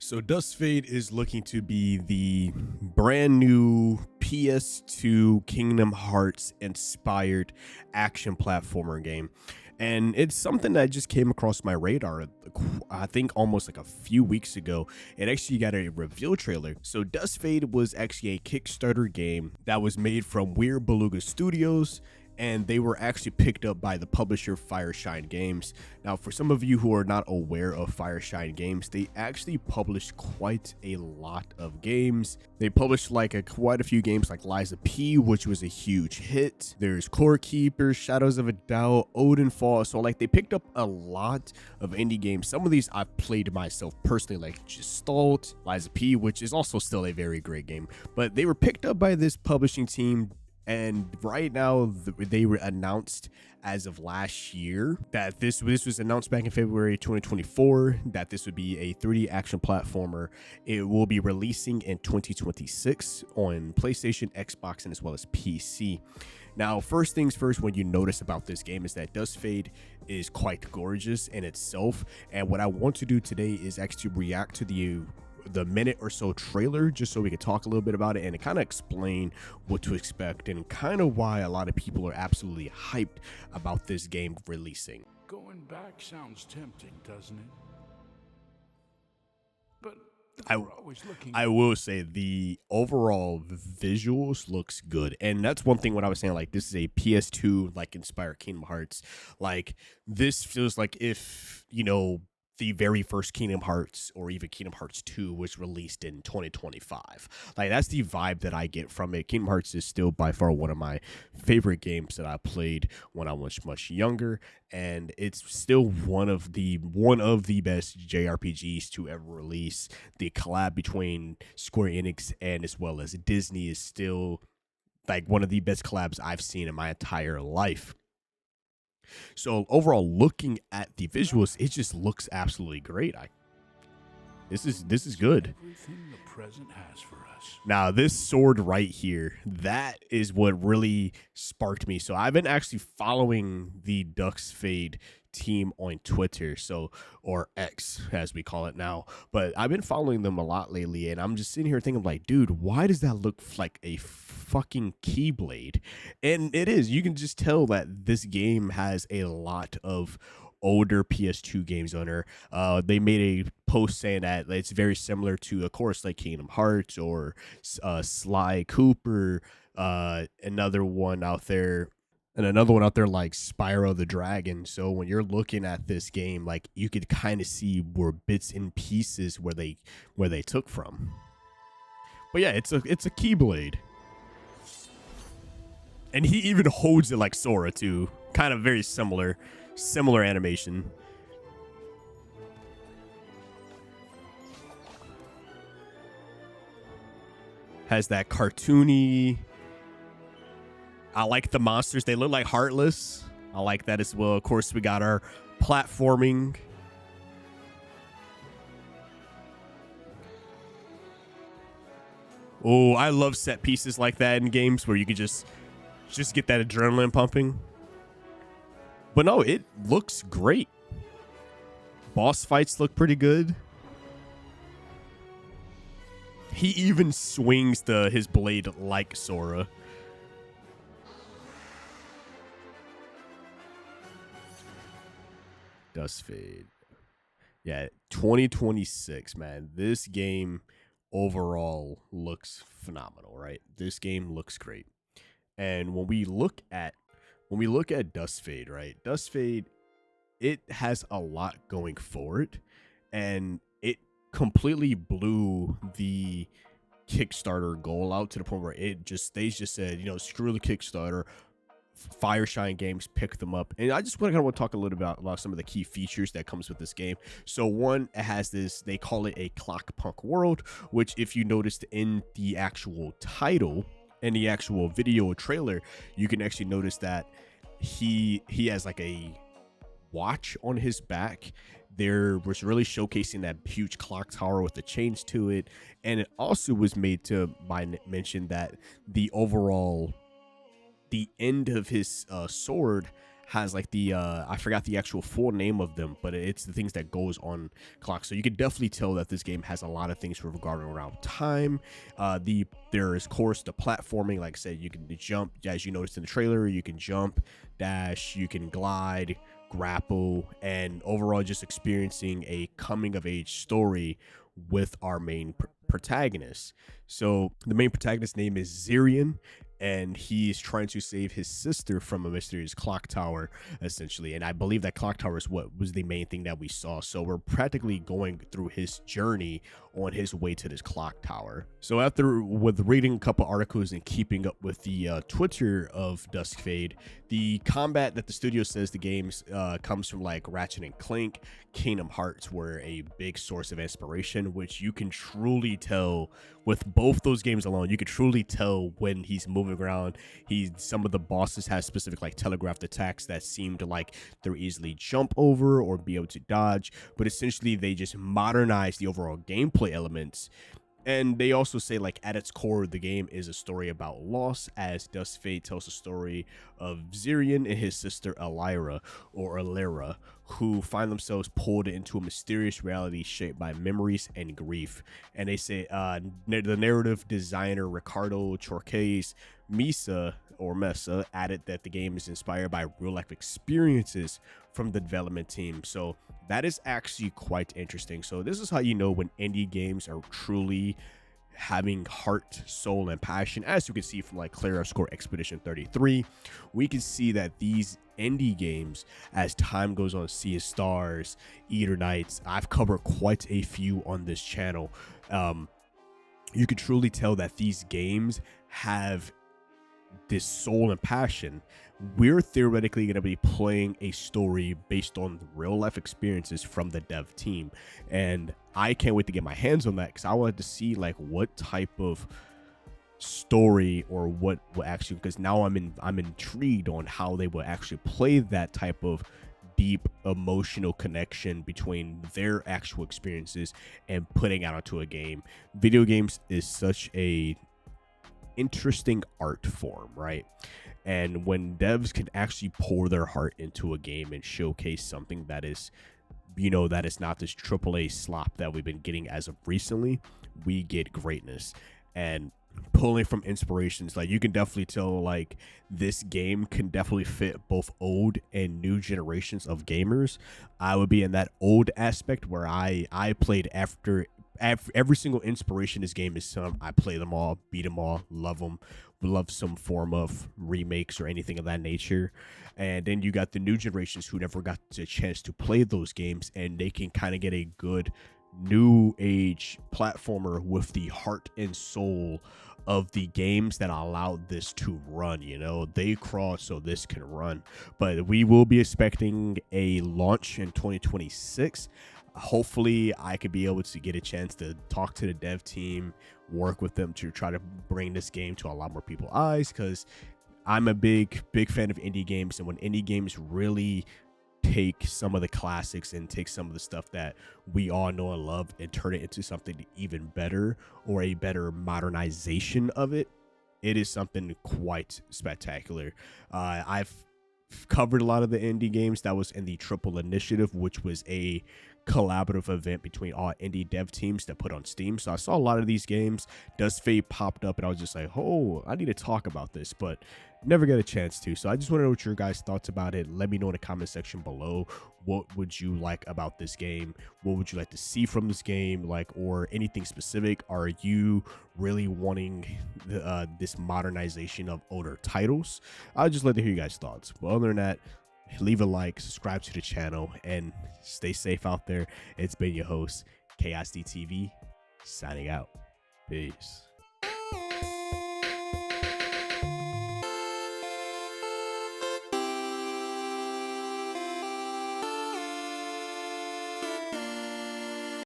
So Duskfade is looking to be the brand new PS2 Kingdom Hearts inspired action platformer game. And it's something that just came across my radar, I think almost like a few weeks ago. It actually got a reveal trailer. So Duskfade was actually a Kickstarter game that was made from Weird Beluga Studios, and they were actually picked up by the publisher Fireshine Games. Now, for some of you who are not aware of Fireshine Games, they actually published quite a lot of games. They published quite a few games like Lies of P, which was a huge hit. There's Core Keeper, Shadows of a Doubt, Odin Fall. So they picked up a lot of indie games. Some of these I've played myself personally, like Gestalt, Lies of P, which is also still a very great game. But they were picked up by this publishing team. And right now, they were announced as of last year that this was announced back in February 2024 that this would be a 3D action platformer. It will be releasing in 2026 on PlayStation, Xbox, and as well as PC. Now, first things first, when you notice about this game is that Duskfade is quite gorgeous in itself. And what I want to do today is actually react to the minute or so trailer, just so we can talk a little bit about it and kind of explain what to expect and kind of why a lot of people are absolutely hyped about this game releasing. Going back sounds tempting, doesn't it? But I will say the overall visuals looks good, and that's one thing. What I was saying, like, this is a PS2 inspired Kingdom Hearts. Like, this feels like if the very first Kingdom Hearts or even Kingdom Hearts 2 was released in 2025. Like, that's the vibe that I get from it. Kingdom Hearts is still by far one of my favorite games that I played when I was much younger, and it's still one of the best JRPGs to ever release. The collab between Square Enix and as well as Disney is still one of the best collabs I've seen in my entire life. So overall, looking at the visuals, it just looks absolutely great. This is good. Everything the present has for us. Now, this sword right here, that is what really sparked me. So I've been actually following the Duskfade team on Twitter, or X as we call it now. But I've been following them a lot lately, and I'm just sitting here thinking, dude, why does that look like a fucking Keyblade? And it is. You can just tell that this game has a lot of older PS2 games on her. They made a post saying that it's very similar to, of course, like Kingdom Hearts or Sly Cooper, another one out there like Spyro the Dragon. So when you're looking at this game, you could kind of see where bits and pieces where they took from. But yeah, it's a Keyblade. And he even holds it like Sora too. Kind of very similar animation. Has that cartoony. I like the monsters. They look like Heartless. I like that as well. Of course, we got our platforming. Oh, I love set pieces like that in games where you can just get that adrenaline pumping. But no, it looks great. Boss fights look pretty good. He even swings his blade like Sora. Duskfade. Yeah, 2026, man. This game overall looks phenomenal, right? This game looks great. And when we look at Duskfade, right? Duskfade, it has a lot going for it, and it completely blew the Kickstarter goal out to the point where they just said, screw the Kickstarter. Fireshine Games picked them up, and I just want to talk a little about some of the key features that comes with this game. So one, it has this, they call it a clockpunk world, which if you noticed in the actual title and the actual video trailer, you can actually notice that he has like a watch on his back. There was really showcasing that huge clock tower with the chains to it, and it also was made to mention that the end of his sword has like the I forgot the actual full name of them, but it's the things that goes on clock. So you can definitely tell that this game has a lot of things regarding around time. There is, of course, the platforming. Like I said, you can jump, as you noticed in the trailer. You can jump, dash, you can glide, grapple, and overall just experiencing a coming of age story with our main protagonist. So the main protagonist's name is Zirian, and he is trying to save his sister from a mysterious clock tower, essentially. And I believe that clock tower is what was the main thing that we saw. So we're practically going through his journey on his way to this clock tower. So after with reading a couple articles and keeping up with the Twitter of Duskfade, the combat that the studio says the games comes from like Ratchet and Clank, Kingdom Hearts were a big source of inspiration, which you can truly tell with both those games alone. You could truly tell when he's moving around. Some of the bosses have specific like telegraphed attacks that seem to like they're easily jump over or be able to dodge, but essentially they just modernize the overall gameplay elements. And they also say, like, at its core, the game is a story about loss, as Duskfade tells the story of Zirian and his sister Alira, who find themselves pulled into a mysterious reality shaped by memories and grief. And they say the narrative designer Ricardo Chorquez Mesa added that the game is inspired by real life experiences from the development team. So that is actually quite interesting. So this is how you know when indie games are truly having heart, soul, and passion. As you can see from like ClearScore Expedition 33, we can see that these indie games, as time goes on, Sea of Stars, Eternights, I've covered quite a few on this channel. You can truly tell that these games have this soul and passion. We're theoretically going to be playing a story based on real life experiences from the dev team, and I can't wait to get my hands on that, because I wanted to see like what type of story or what will actually, because now I'm intrigued on how they will actually play that type of deep emotional connection between their actual experiences and putting out onto a game. Video games is such a interesting art form, right? And when devs can actually pour their heart into a game and showcase something that is, that is not this AAA slop that we've been getting as of recently, we get greatness. And pulling from inspirations, like you can definitely tell like this game can definitely fit both old and new generations of gamers. I would be in that old aspect where I played after every single inspiration this game is some. I play them all, beat them all, love them, love some form of remakes or anything of that nature. And then you got the new generations who never got the chance to play those games, and they can kind of get a good new age platformer with the heart and soul of the games that allowed this to run. They crawl so this can run. But we will be expecting a launch in 2026. Hopefully I could be able to get a chance to talk to the dev team, work with them to try to bring this game to a lot more people's eyes, because I'm a big fan of indie games. And when indie games really take some of the classics and take some of the stuff that we all know and love and turn it into something even better, or a better modernization of it, it is something quite spectacular. I've covered a lot of the indie games that was in the Triple Initiative, which was a collaborative event between all indie dev teams that put on Steam. So I saw a lot of these games. Duskfade popped up and I was just like, oh, I need to talk about this, but never get a chance to. So I just want to know what your guys' thoughts about it. Let me know in the comment section below. What would you like about this game? What would you like to see from this game? Or anything specific? Are you really wanting this modernization of older titles? I'd just like to hear you guys' thoughts. But other than that, leave a like, subscribe to the channel, and stay safe out there. It's been your host, KSD TV, signing out. Peace.